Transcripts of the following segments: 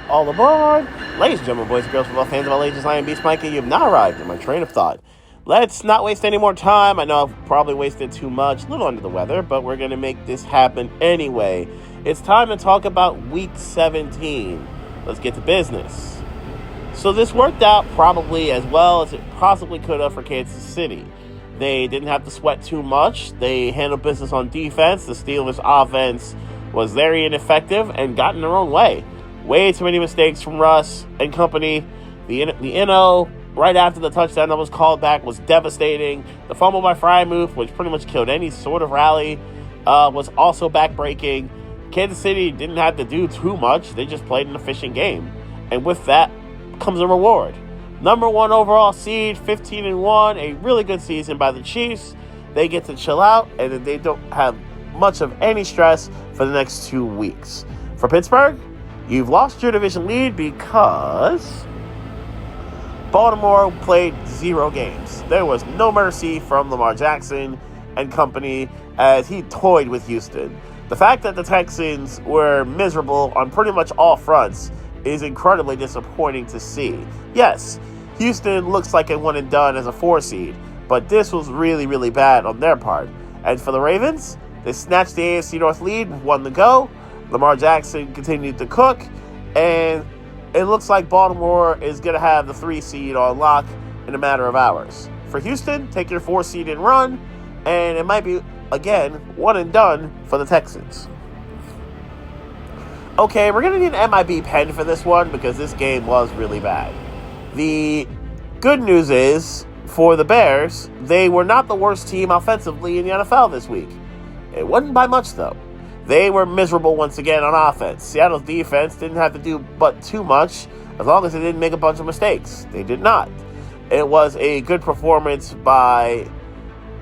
All aboard! Ladies and gentlemen, boys and girls, football fans of all ages, I am Beast Mike, and you have now arrived in my train of thought. Let's not waste any more time. I know I've probably wasted too much, a little under the weather, but we're going to make this happen anyway. It's time to talk about Week 17. Let's get to business. So this worked out probably as well as it possibly could have for Kansas City. They didn't have to sweat too much. They handled business on defense. The Steelers' offense was very ineffective and got in their own way. Way too many mistakes from Russ and company. The Innos, right after the touchdown that was called back, was devastating. The fumble by Freiermuth, which pretty much killed any sort of rally, was also backbreaking. Kansas City didn't have to do too much. They just played an efficient game. And with that comes a reward. Number 1 overall seed, 15-1, a really good season by the Chiefs. They get to chill out, and they don't have much of any stress for the next 2 weeks. For Pittsburgh, you've lost your division lead because Baltimore played 0 games. There was no mercy from Lamar Jackson and company as he toyed with Houston. The fact that the Texans were miserable on pretty much all fronts is incredibly disappointing to see. Yes, Houston looks like it went and done as a 4 seed, but this was really, really bad on their part. And for the Ravens, they snatched the AFC North lead with 1 to go. Lamar Jackson continued to cook, and it looks like Baltimore is going to have the 3 seed on lock in a matter of hours. For Houston, take your 4 seed and run, and it might be, again, 1 and done for the Texans. Okay, we're going to need an MIB pen for this one because this game was really bad. The good news is, for the Bears, they were not the worst team offensively in the NFL this week. It wasn't by much, though. They were miserable once again on offense. Seattle's defense didn't have to do but too much as long as they didn't make a bunch of mistakes. They did not. It was a good performance by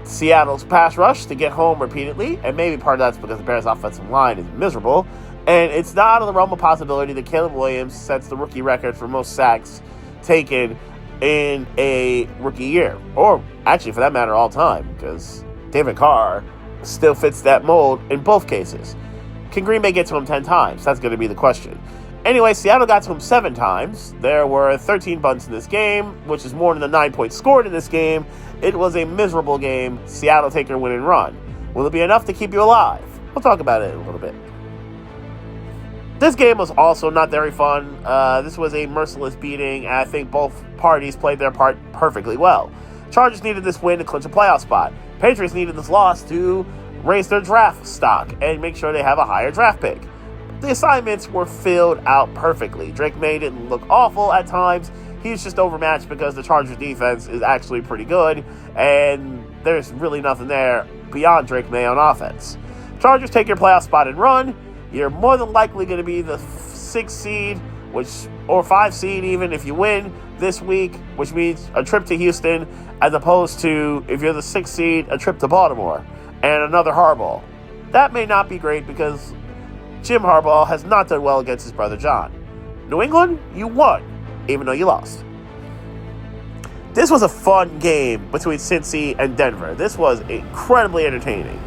Seattle's pass rush to get home repeatedly, and maybe part of that's because the Bears' offensive line is miserable. And it's not out of the realm of possibility that Caleb Williams sets the rookie record for most sacks taken in a rookie year. Or, actually, for that matter, all time, because David Carr still fits that mold in both cases. Can Green Bay get to him 10 times? That's going to be the question. Anyway, Seattle got to him 7 times. There were 13 bunts in this game, which is more than the 9 points scored in this game. It was a miserable game. Seattle take their win and run. Will it be enough to keep you alive? We'll talk about it in a little bit. This game was also not very fun. This was a merciless beating. I think both parties played their part perfectly well. Chargers needed this win to clinch a playoff spot. Patriots needed this loss to raise their draft stock and make sure they have a higher draft pick. The assignments were filled out perfectly. Drake May didn't look awful at times. He's just overmatched because the Chargers defense is actually pretty good, and there's really nothing there beyond Drake May on offense. Chargers take your playoff spot and run. You're more than likely going to be the 6th seed, or 5 seed even if you win this week, which means a trip to Houston, as opposed to, if you're the 6th seed, a trip to Baltimore and another Harbaugh. That may not be great because Jim Harbaugh has not done well against his brother John. New England, you won, even though you lost. This was a fun game between Cincy and Denver. This was incredibly entertaining.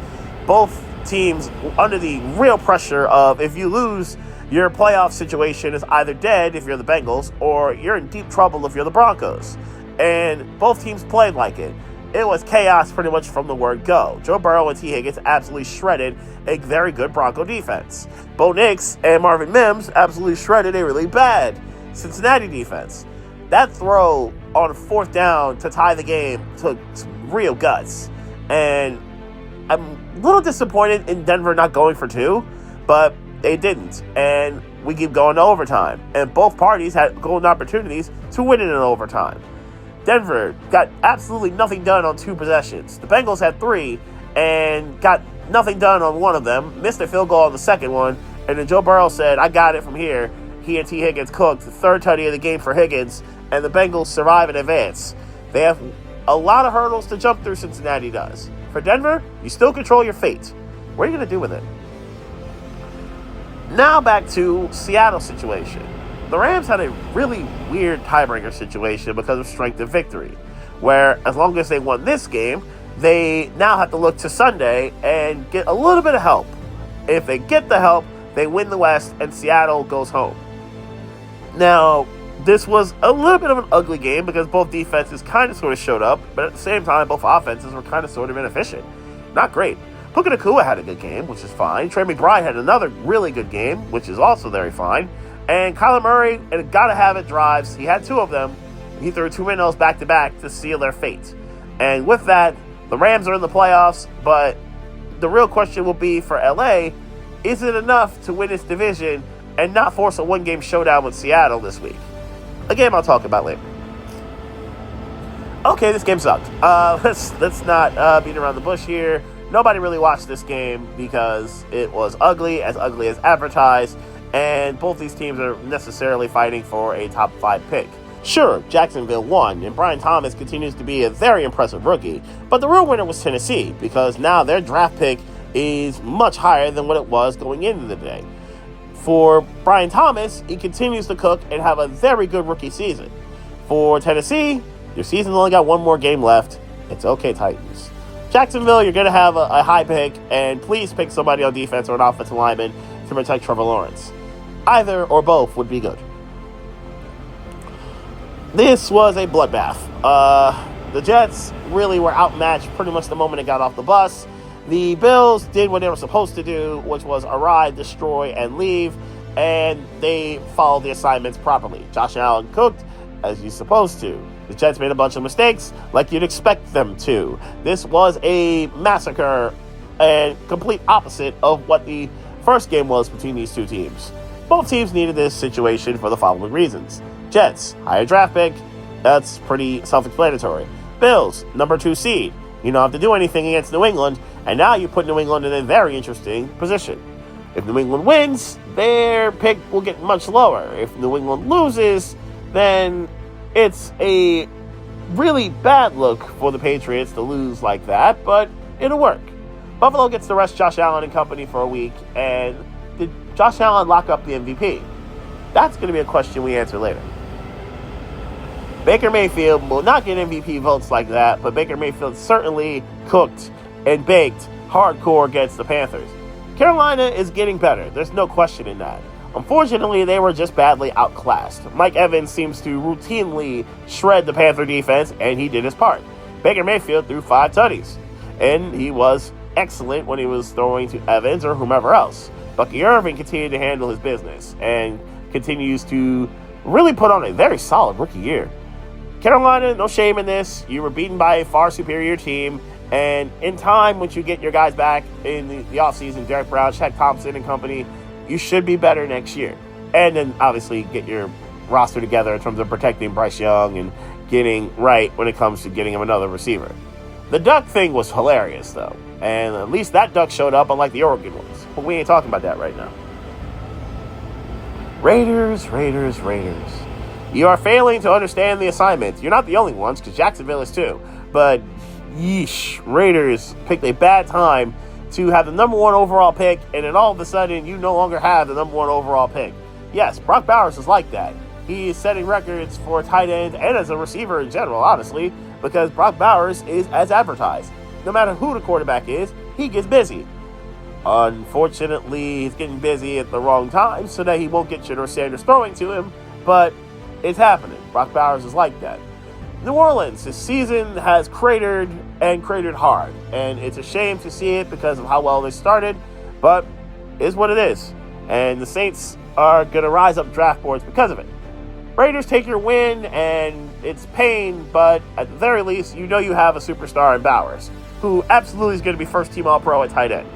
Both teams under the real pressure of, if you lose, your playoff situation is either dead if you're the Bengals or you're in deep trouble if you're the Broncos. And both teams played like it. It was chaos pretty much from the word go. Joe Burrow and T. Higgins absolutely shredded a very good Bronco defense. Bo Nix and Marvin Mims absolutely shredded a really bad Cincinnati defense. That throw on 4th down to tie the game took some real guts. And I'm a little disappointed in Denver not going for 2, but they didn't. And we keep going to overtime. And both parties had golden opportunities to win it in overtime. Denver got absolutely nothing done on 2 possessions. The Bengals had 3 and got nothing done on 1 of them, missed a field goal on the second one, and then Joe Burrow said, I got it from here. He and T. Higgins cooked the 3rd tutty of the game for Higgins, and the Bengals survive and advance. They have a lot of hurdles to jump through, Cincinnati does. For Denver, you still control your fate. What are you going to do with it? Now back to Seattle's situation. The Rams had a really weird tiebreaker situation because of strength of victory, where as long as they won this game, they now have to look to Sunday and get a little bit of help. If they get the help, they win the West and Seattle goes home. Now, this was a little bit of an ugly game because both defenses kind of sort of showed up, but at the same time, both offenses were kind of sort of inefficient. Not great. Puka Nacua had a good game, which is fine. Trey McBride had another really good game, which is also very fine. And Kyler Murray, and gotta have it, drives. He had two of them. He threw two Innos back-to-back to seal their fate. And with that, the Rams are in the playoffs, but the real question will be for LA, is it enough to win its division and not force a one-game showdown with Seattle this week? A game I'll talk about later. Okay, this game sucked. Let's not beat around the bush here. Nobody really watched this game because it was ugly as advertised, and both these teams are necessarily fighting for a top 5 pick. Sure, Jacksonville won, and Brian Thomas continues to be a very impressive rookie, but the real winner was Tennessee, because now their draft pick is much higher than what it was going into the day. For Brian Thomas, he continues to cook and have a very good rookie season. For Tennessee, your season's only got one more game left. It's okay, Titans. Jacksonville, you're going to have a high pick, and please pick somebody on defense or an offensive lineman to protect Trevor Lawrence. Either or both would be good. This was a bloodbath. The Jets really were outmatched pretty much the moment they got off the bus. The Bills did what they were supposed to do, which was arrive, destroy, and leave, and they followed the assignments properly. Josh Allen cooked as he's supposed to. The Jets made a bunch of mistakes like you'd expect them to. This was a massacre and complete opposite of what the first game was between these two teams. Both teams needed this situation for the following reasons. Jets, higher draft pick. That's pretty self-explanatory. Bills, number 2 seed. You don't have to do anything against New England, and now you put New England in a very interesting position. If New England wins, their pick will get much lower. If New England loses, then it's a really bad look for the Patriots to lose like that, but it'll work. Buffalo gets to rest Josh Allen and company for a week, and did Josh Allen lock up the MVP? That's going to be a question we answer later. Baker Mayfield will not get MVP votes like that, but Baker Mayfield certainly cooked and baked hardcore against the Panthers. Carolina is getting better. There's no question in that. Unfortunately, they were just badly outclassed. Mike Evans seems to routinely shred the Panther defense, and he did his part. Baker Mayfield threw 5 tutties, and he was excellent when he was throwing to Evans or whomever else. Bucky Irving continued to handle his business and continues to really put on a very solid rookie year. Carolina, no shame in this. You were beaten by a far superior team, and in time, once you get your guys back in the offseason, Derek Brown, Shaq Thompson and company, you should be better next year. And then, obviously, get your roster together in terms of protecting Bryce Young and getting right when it comes to getting him another receiver. The Duck thing was hilarious, though, and at least that Duck showed up, unlike the Oregon ones. But we ain't talking about that right now. Raiders. You are failing to understand the assignment. You're not the only ones, because Jacksonville is too. But, yeesh, Raiders picked a bad time to have the number 1 overall pick, and then all of a sudden, you no longer have the number 1 overall pick. Yes, Brock Bowers is like that. He is setting records for tight end and as a receiver in general, honestly, because Brock Bowers is as advertised. No matter who the quarterback is, he gets busy. Unfortunately, he's getting busy at the wrong time so that he won't get Shedeur Sanders throwing to him, but it's happening. Brock Bowers is like that. New Orleans, this season has cratered and cratered hard, and it's a shame to see it because of how well they started, but it's what it is, and the Saints are going to rise up draft boards because of it. Raiders take your win, and it's pain, but at the very least, you know you have a superstar in Bowers, who absolutely is going to be first-team All-Pro at tight end.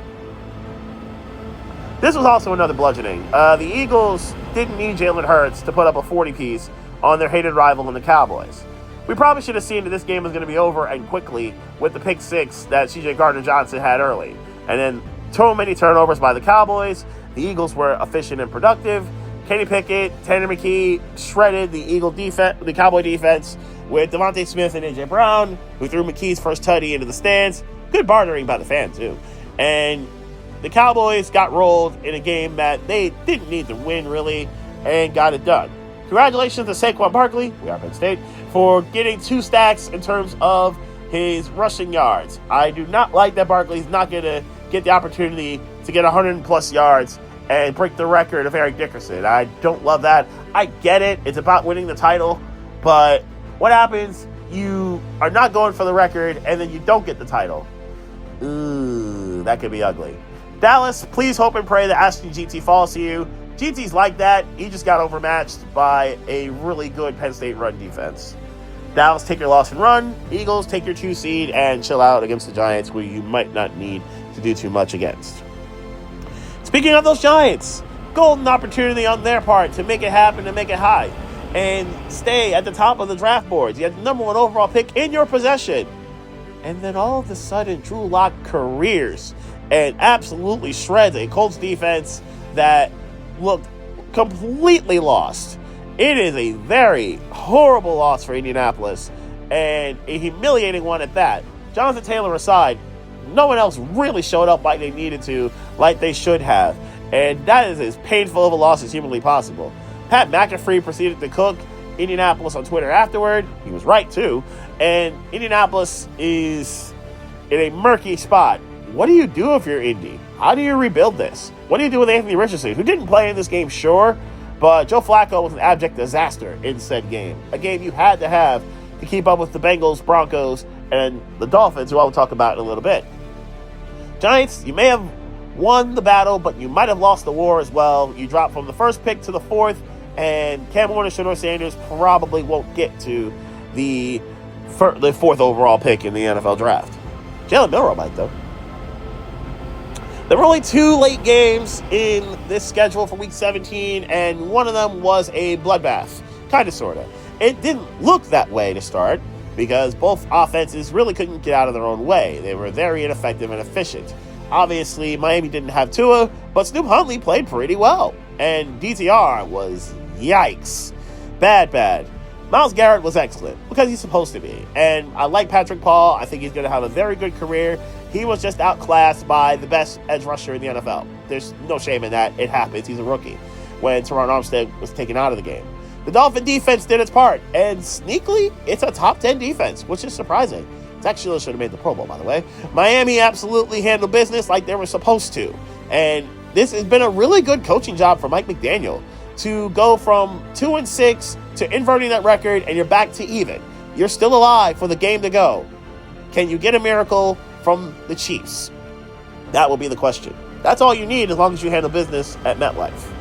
This was also another bludgeoning. The Eagles didn't need Jalen Hurts to put up a 40-piece on their hated rival in the Cowboys. We probably should have seen that this game was going to be over and quickly with the pick 6 that C.J. Gardner-Johnson had early. And then so many turnovers by the Cowboys. The Eagles were efficient and productive. Kenny Pickett, Tanner McKee shredded the Cowboy defense with Devontae Smith and A.J. Brown, who threw McKee's first tutty into the stands. Good bartering by the fans, too. And the Cowboys got rolled in a game that they didn't need to win, really, and got it done. Congratulations to Saquon Barkley, we are Penn State, for getting 2 stacks in terms of his rushing yards. I do not like that Barkley's not going to get the opportunity to get 100-plus yards and break the record of Eric Dickerson. I don't love that. I get it. It's about winning the title. But what happens? You are not going for the record, and then you don't get the title. Ooh, that could be ugly. Dallas, please hope and pray that Ashton GT falls to you. GT's like that. He just got overmatched by a really good Penn State run defense. Dallas, take your loss and run. Eagles, take your 2 seed and chill out against the Giants, where you might not need to do too much against. Speaking of those Giants, golden opportunity on their part to make it happen and make it high and stay at the top of the draft boards. You had the number 1 overall pick in your possession. And then all of a sudden, Drew Lock careers and absolutely shreds a Colts defense that looked completely lost. It is a very horrible loss for Indianapolis, and a humiliating one at that. Jonathan Taylor aside, no one else really showed up like they needed to, like they should have. And that is as painful of a loss as humanly possible. Pat McAfee proceeded to cook Indianapolis on Twitter afterward. He was right, too. And Indianapolis is in a murky spot. What do you do if you're Indy? How do you rebuild this? What do you do with Anthony Richardson, who didn't play in this game, sure, but Joe Flacco was an abject disaster in said game. A game you had to have to keep up with the Bengals, Broncos, and the Dolphins, who I will talk about in a little bit. Giants, you may have won the battle, but you might have lost the war as well. You dropped from the 1st pick to the 4th, and Cam Warner, Shedeur Sanders probably won't get to the 4th overall pick in the NFL draft. Jalen Milroe might, though. There were only 2 late games in this schedule for Week 17, and one of them was a bloodbath. Kind of, sort of. It didn't look that way to start, because both offenses really couldn't get out of their own way. They were very ineffective and efficient. Obviously, Miami didn't have Tua, but Snoop Huntley played pretty well. And DTR was, yikes, bad. Myles Garrett was excellent, because he's supposed to be. And I like Patrick Paul. I think he's going to have a very good career. He was just outclassed by the best edge rusher in the NFL. There's no shame in that. It happens. He's a rookie. When Teron Armstead was taken out of the game. The Dolphin defense did its part. And sneakily, it's a top 10 defense, which is surprising. It actually should have made the Pro Bowl, by the way. Miami absolutely handled business like they were supposed to. And this has been a really good coaching job for Mike McDaniel. To go from 2-6 to inverting that record, and you're back to even. You're still alive for the game to go. Can you get a miracle from the Chiefs? That will be the question. That's all you need as long as you handle business at MetLife.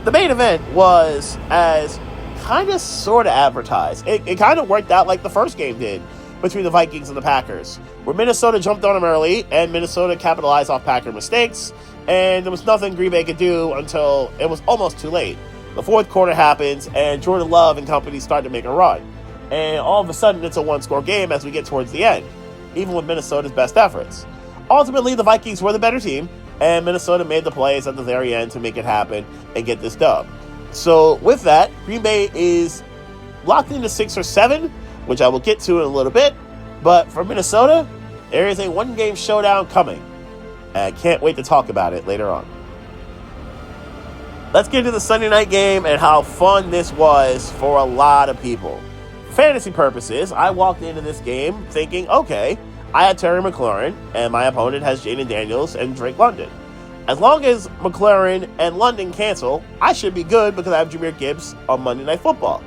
The main event was as kind of sort of advertised. It kind of worked out like the first game did between the Vikings and the Packers, where Minnesota jumped on them early, and Minnesota capitalized off Packer mistakes, and there was nothing Green Bay could do until it was almost too late. The 4th quarter happens, and Jordan Love and company start to make a run. And all of a sudden, it's a 1-score game as we get towards the end, even with Minnesota's best efforts. Ultimately, the Vikings were the better team, and Minnesota made the plays at the very end to make it happen and get this dub. So with that, Green Bay is locked into 6 or 7, which I will get to in a little bit. But for Minnesota, there is a 1-game showdown coming. And I can't wait to talk about it later on. Let's get to the Sunday night game and how fun this was for a lot of people. For fantasy purposes, I walked into this game thinking, okay, I had Terry McLaurin, and my opponent has Jaden Daniels and Drake London. As long as McLaurin and London cancel, I should be good because I have Jahmyr Gibbs on Monday Night Football.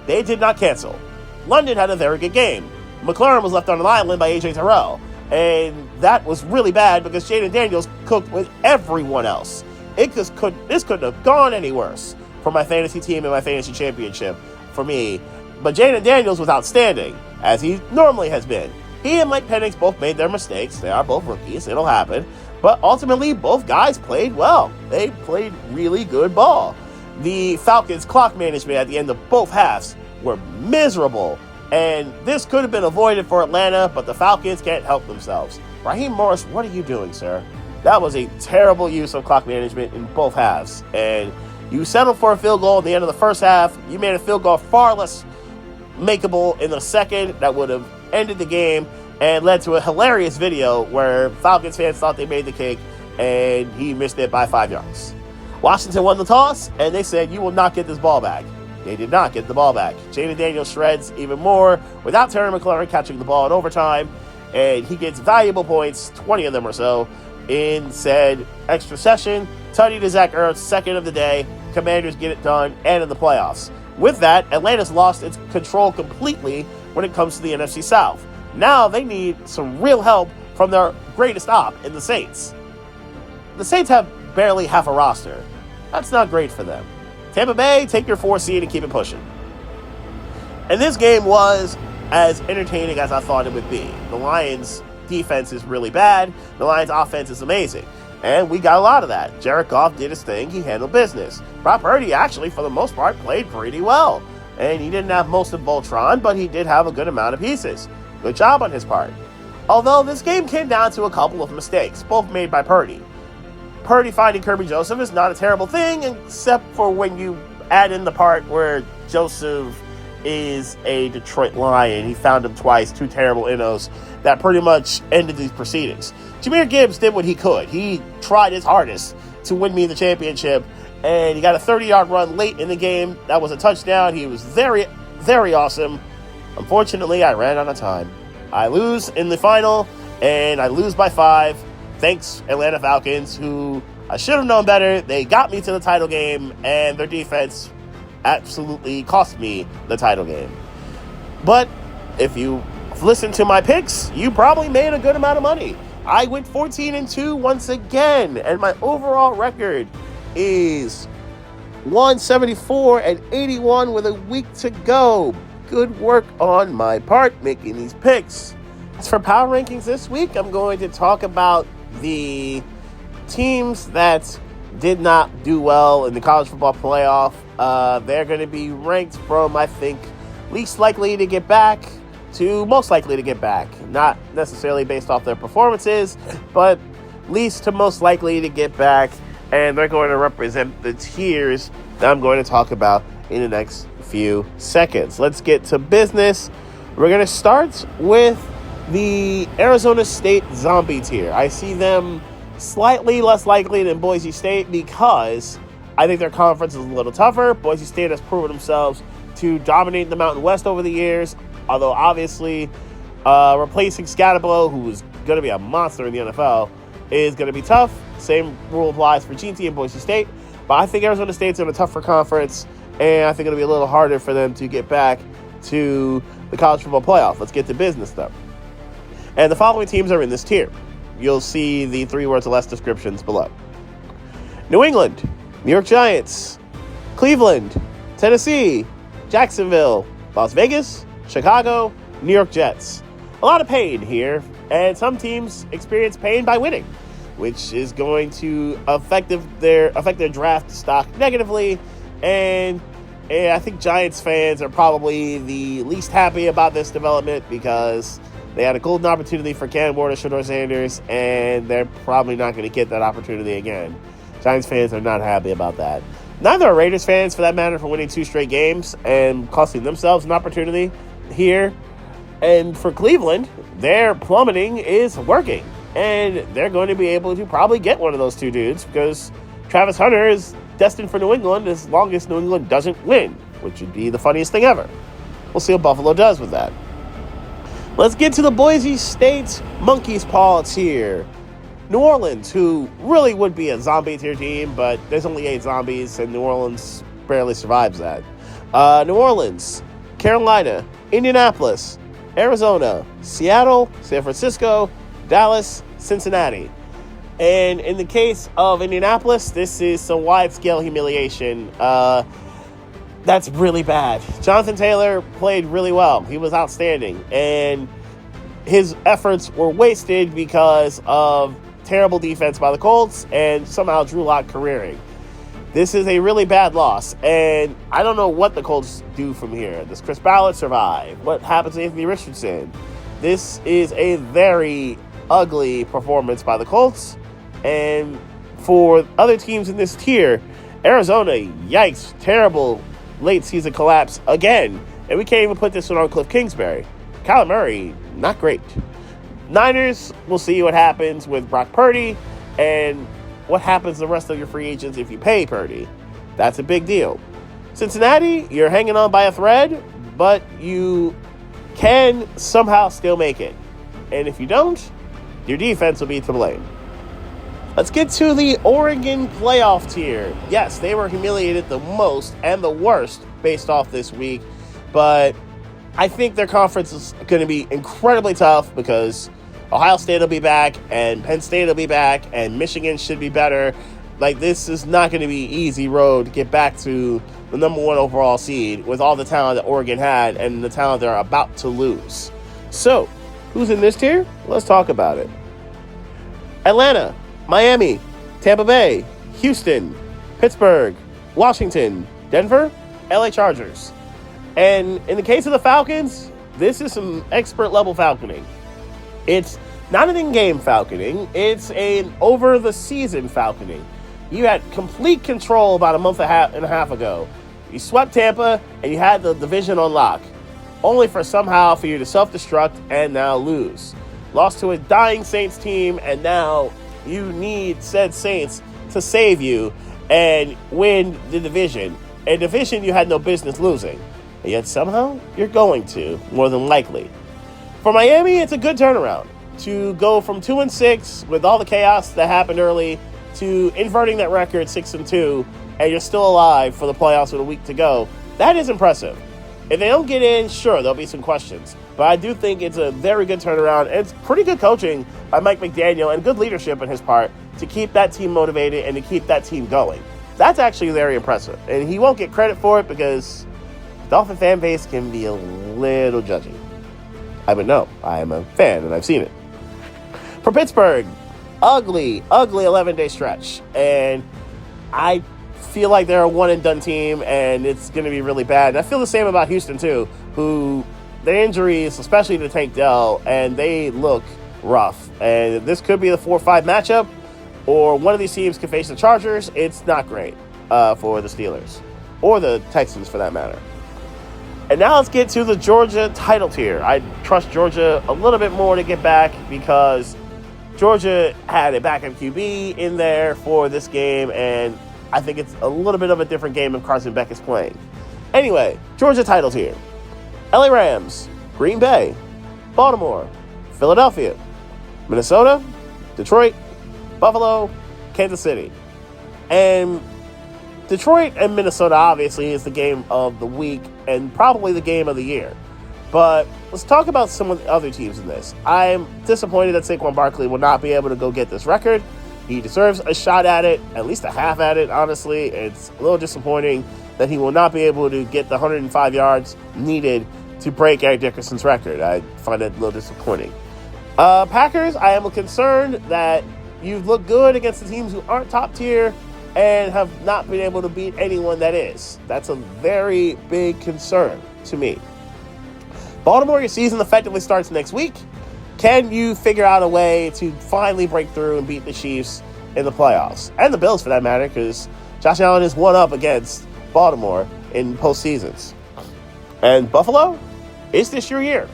They did not cancel. London had a very good game. McLaurin was left on an island by A.J. Terrell, and that was really bad because Jaden Daniels cooked with everyone else. This couldn't have gone any worse for my fantasy team and my fantasy championship for me. But Jaden Daniels was outstanding, as he normally has been. He and Mike Penix both made their mistakes. They are both rookies. It'll happen. But ultimately, both guys played well. They played really good ball. The Falcons' clock management at the end of both halves were miserable. And this could have been avoided for Atlanta, but the Falcons can't help themselves. Raheem Morris, what are you doing, sir? That was a terrible use of clock management in both halves. And you settled for a field goal at the end of the first half. You made a field goal far less makeable in the second that would have ended the game and led to a hilarious video where Falcons fans thought they made the kick and he missed it by 5 yards. Washington won the toss, and they said, you will not get this ball back. They did not get the ball back. Jaden Daniels shreds even more without Terry McLaurin catching the ball in overtime, and he gets valuable points, 20 of them or so, in said extra session. Tutty to Zach Ertz, second of the day. Commanders get it done, and in the playoffs. With that, Atlanta's lost its control completely when it comes to the NFC South. Now they need some real help from their greatest op in the Saints. The Saints have barely half a roster. That's not great for them. Tampa Bay, take your 4 seed and keep it pushing. And this game was as entertaining as I thought it would be. The Lions' defense is really bad. The Lions' offense is amazing. And we got a lot of that. Jared Goff did his thing. He handled business. Brock Purdy actually, for the most part, played pretty well. And he didn't have most of Voltron, but he did have a good amount of pieces. Good job on his part. Although this game came down to a couple of mistakes, both made by Purdy. Purdy finding Kirby Joseph is not a terrible thing, except for when you add in the part where Joseph is a Detroit Lion. He found him twice, 2 terrible Innos that pretty much ended these proceedings. Jahmyr Gibbs did what he could. He tried his hardest to win me the championship, and he got a 30-yard run late in the game. That was a touchdown. He was very, very awesome. Unfortunately, I ran out of time. I lose in the final, and I lose by 5. Thanks, Atlanta Falcons, who I should have known better. They got me to the title game, and their defense absolutely cost me the title game. But if you listen to my picks, you probably made a good amount of money. I went 14-2 once again, and my overall record is 174-81 with a week to go. Good work on my part making these picks. As for power rankings this week, I'm going to talk about the teams that did not do well in the college football playoff. They're going to be ranked from, I think, least likely to get back to most likely to get back. Not necessarily based off their performances, but least to most likely to get back. And they're going to represent the tiers that I'm going to talk about in the next few seconds. Let's get to business. We're going to start with the Arizona State Zombie tier. I see them slightly less likely than Boise State because I think their conference is a little tougher. Boise State has proven themselves to dominate the Mountain West over the years, although obviously replacing Scatterbo, who is going to be a monster in the NFL, is going to be tough. Same rule applies for GT and Boise State, but I think Arizona State's in a tougher conference, and I think it'll be a little harder for them to get back to the college football playoff. Let's get to business, though. And the following teams are in this tier. You'll see the 3 words or less descriptions below. New England, New York Giants, Cleveland, Tennessee, Jacksonville, Las Vegas, Chicago, New York Jets. A lot of pain here, and some teams experience pain by winning, which is going to affect their draft stock negatively. And I think Giants fans are probably the least happy about this development because they had a golden opportunity for Cam Ward or Shedeur Sanders, and they're probably not going to get that opportunity again. Giants fans are not happy about that. Neither are Raiders fans, for that matter, for winning 2 straight games and costing themselves an opportunity here. And for Cleveland, their plummeting is working, and they're going to be able to probably get one of those 2 dudes because Travis Hunter is destined for New England as long as New England doesn't win, which would be the funniest thing ever. We'll see what Buffalo does with that. Let's get to the Boise State Monkey's Paw tier. New Orleans, who really would be a zombie tier team, but there's only 8 zombies, and New Orleans barely survives that. New Orleans, Carolina, Indianapolis, Arizona, Seattle, San Francisco, Dallas, Cincinnati. And in the case of Indianapolis, this is some wide-scale humiliation. That's really bad. Jonathan Taylor played really well. He was outstanding. And his efforts were wasted because of terrible defense by the Colts and somehow Drew Lock careering. This is a really bad loss. And I don't know what the Colts do from here. Does Chris Ballard survive? What happens to Anthony Richardson? This is a very ugly performance by the Colts. And for other teams in this tier, Arizona, yikes, terrible late season collapse again. And we can't even put this one on Cliff Kingsbury. Kyler Murray, not great. Niners, we'll see what happens with Brock Purdy and what happens to the rest of your free agents if you pay Purdy. That's a big deal. Cincinnati, you're hanging on by a thread, but you can somehow still make it. And if you don't, your defense will be to blame. Let's get to the Oregon playoff tier. Yes, they were humiliated the most and the worst based off this week, but I think their conference is going to be incredibly tough because Ohio State will be back and Penn State will be back and Michigan should be better. Like, this is not going to be an easy road to get back to the number 1 overall seed with all the talent that Oregon had and the talent they're about to lose. So, who's in this tier? Let's talk about it. Atlanta, Miami, Tampa Bay, Houston, Pittsburgh, Washington, Denver, LA Chargers. And in the case of the Falcons, this is some expert level falconing. It's not an in-game falconing, it's an over-the-season falconing. You had complete control about a month and a half ago. You swept Tampa, and you had the division on lock, only for somehow for you to self-destruct and now lose. Lost to a dying Saints team, and now you need said Saints to save you and win the division. A division you had no business losing. And yet somehow you're going to, more than likely. For Miami, it's a good turnaround to go from 2-6 with all the chaos that happened early to inverting that record 6-2, and you're still alive for the playoffs with a week to go. That is impressive. If they don't get in, sure, there'll be some questions. But I do think it's a very good turnaround, and it's pretty good coaching by Mike McDaniel and good leadership on his part to keep that team motivated and to keep that team going. That's actually very impressive. And he won't get credit for it because the Dolphin fan base can be a little judgy. I would know. I am a fan, and I've seen it. For Pittsburgh, ugly 11-day stretch. And I feel like they're a one-and-done team, and it's going to be really bad. And I feel the same about Houston, too, who their injuries, especially to Tank Dell, and they look rough. And this could be the 4-5 matchup, or one of these teams could face the Chargers. It's not great for the Steelers, or the Texans for that matter. And now let's get to the Georgia title tier. I trust Georgia a little bit more to get back because Georgia had a backup QB in there for this game, and I think it's a little bit of a different game if Carson Beck is playing. Anyway, Georgia title tier. LA Rams, Green Bay, Baltimore, Philadelphia, Minnesota, Detroit, Buffalo, Kansas City. And Detroit and Minnesota obviously is the game of the week and probably the game of the year. But let's talk about some of the other teams in this. I'm disappointed that Saquon Barkley will not be able to go get this record. He deserves a shot at it, at least a half at it, honestly. It's a little disappointing that he will not be able to get the 105 yards needed to break Eric Dickerson's record. I find that a little disappointing. Packers, I am concerned that you've looked good against the teams who aren't top tier and have not been able to beat anyone that is. That's a very big concern to me. Baltimore, your season effectively starts next week. Can you figure out a way to finally break through and beat the Chiefs in the playoffs? And the Bills, for that matter, because Josh Allen is one up against Baltimore in postseasons. And Buffalo, is this your year?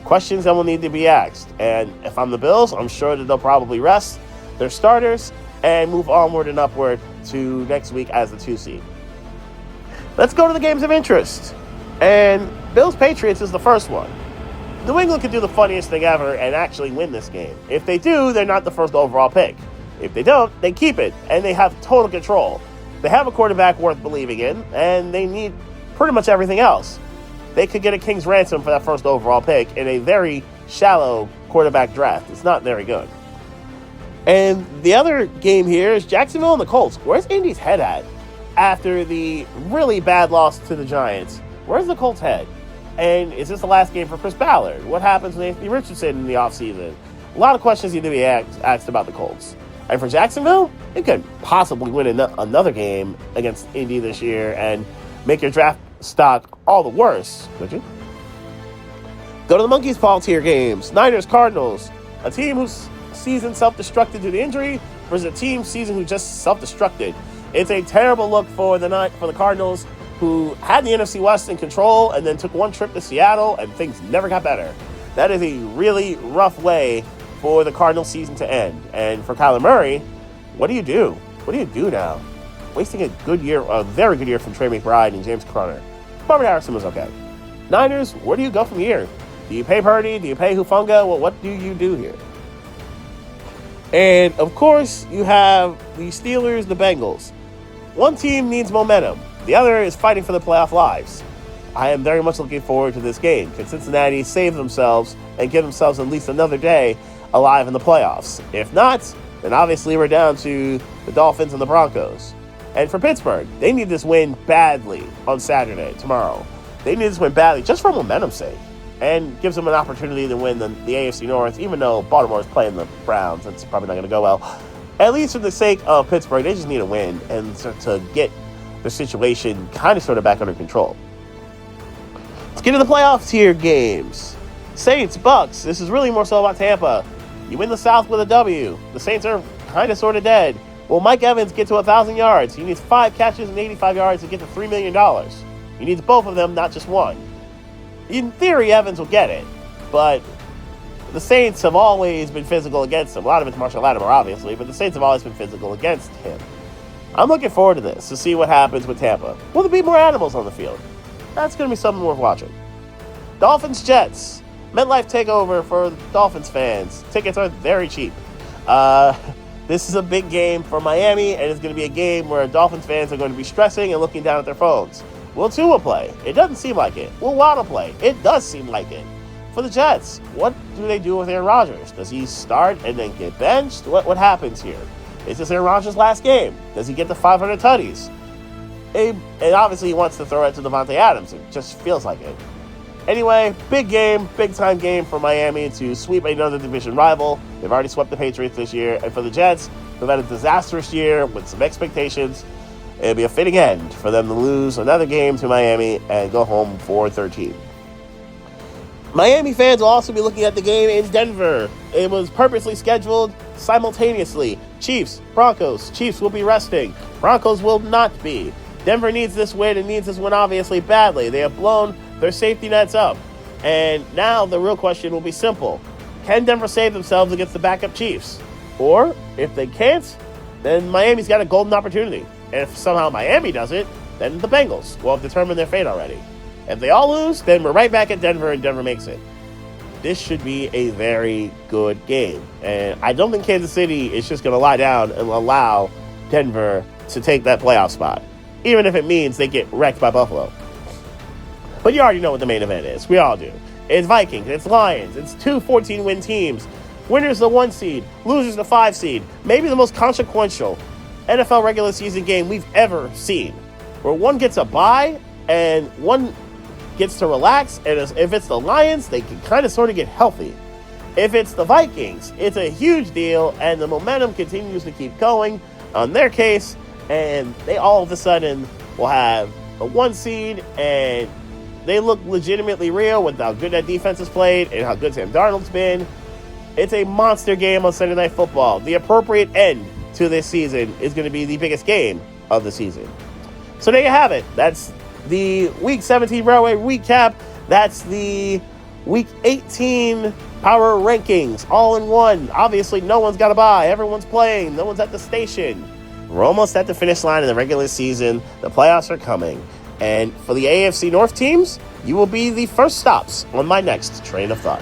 Questions that will need to be asked. And if I'm the Bills, I'm sure that they'll probably rest their starters and move onward and upward to next week as the 2 seed. Let's go to the games of interest. And Bills-Patriots is the first one. New England could do the funniest thing ever and actually win this game. If they do, they're not the first overall pick. If they don't, they keep it, and they have total control. They have a quarterback worth believing in, and they need pretty much everything else. They could get a king's ransom for that first overall pick in a very shallow quarterback draft. It's not very good. And the other game here is Jacksonville and the Colts. Where's Indy's head at after the really bad loss to the Giants? Where's the Colts' head? And is this the last game for Chris Ballard? What happens with Anthony Richardson in the offseason? A lot of questions need to be asked about the Colts. And for Jacksonville, they could possibly win another game against Indy this year and make your draft stock all the worse, would you? Go to the Monkeys Paul tier games. Niners, Cardinals. A team whose season self-destructed due to injury versus a team season who just self-destructed. It's a terrible look for the Cardinals, who had the NFC West in control and then took one trip to Seattle and things never got better. That is a really rough way for the Cardinals season to end. And for Kyler Murray, what do you do? What do you do now? Wasting a very good year from Trey McBride and James Conner. Marvin Harrison was okay. Niners, where do you go from here? Do you pay Purdy? Do you pay Hufanga? Well, what do you do here? And, of course, you have the Steelers, the Bengals. One team needs momentum. The other is fighting for the playoff lives. I am very much looking forward to this game. Can Cincinnati save themselves and get themselves at least another day alive in the playoffs? If not, then obviously we're down to the Dolphins and the Broncos. And for Pittsburgh, they need this win badly on Saturday, tomorrow. They need this win badly just for momentum's sake. And gives them an opportunity to win the AFC North, even though Baltimore is playing the Browns. That's probably not going to go well. At least for the sake of Pittsburgh, they just need a win and to get the situation kind of sort of back under control. Let's get to the playoff tier games. Saints, Bucks. This is really more so about Tampa. You win the South with a W. The Saints are kind of sort of dead. Will Mike Evans get to 1,000 yards? He needs 5 catches and 85 yards to get to $3 million. He needs both of them, not just one. In theory, Evans will get it, but the Saints have always been physical against him. A lot of it's Marshall Lattimore, obviously, but the Saints have always been physical against him. I'm looking forward to this, to see what happens with Tampa. Will there be more animals on the field? That's going to be something worth watching. Dolphins, Jets. MetLife takeover for Dolphins fans. Tickets are very cheap. This is a big game for Miami, and it's going to be a game where Dolphins fans are going to be stressing and looking down at their phones. Will Tua play? It doesn't seem like it. Will Waddle play? It does seem like it. For the Jets, what do they do with Aaron Rodgers? Does he start and then get benched? What happens here? Is this Aaron Rodgers' last game? Does he get the 500 tutties? And obviously he wants to throw it to Devontae Adams. It just feels like it. Anyway, big game, big-time game for Miami to sweep another division rival. They've already swept the Patriots this year. And for the Jets, they've had a disastrous year with some expectations. It'll be a fitting end for them to lose another game to Miami and go home 4-13. Miami fans will also be looking at the game in Denver. It was purposely scheduled simultaneously. Chiefs, Broncos. Chiefs will be resting. Broncos will not be. Denver needs this win and needs this win obviously badly. They have blown their safety nets up. And now the real question will be simple. Can Denver save themselves against the backup Chiefs? Or, if they can't, then Miami's got a golden opportunity. And if somehow Miami does it, then the Bengals will have determined their fate already. If they all lose, then we're right back at Denver and Denver makes it. This should be a very good game. And I don't think Kansas City is just going to lie down and allow Denver to take that playoff spot, even if it means they get wrecked by Buffalo. But you already know what the main event is. We all do. It's Vikings. It's Lions. It's 2 14-win teams. Winners the 1 seed. Losers the 5 seed. Maybe the most consequential NFL regular season game we've ever seen, where one gets a bye and one gets to relax. And if it's the Lions, they can kind of sort of get healthy. If it's the Vikings, it's a huge deal, and the momentum continues to keep going on their case, and they all of a sudden will have a 1 seed, and they look legitimately real with how good that defense has played and how good Sam Darnold's been. It's a monster game on Sunday Night Football. The appropriate end to this season is going to be the biggest game of the season. So there you have it. That's the Week 17 Railway recap. That's the Week 18 Power Rankings all in one. Obviously, no one's got a bye. Everyone's playing. No one's at the station. We're almost at the finish line in the regular season. The playoffs are coming. And for the AFC North teams, you will be the first stops on my next train of thought.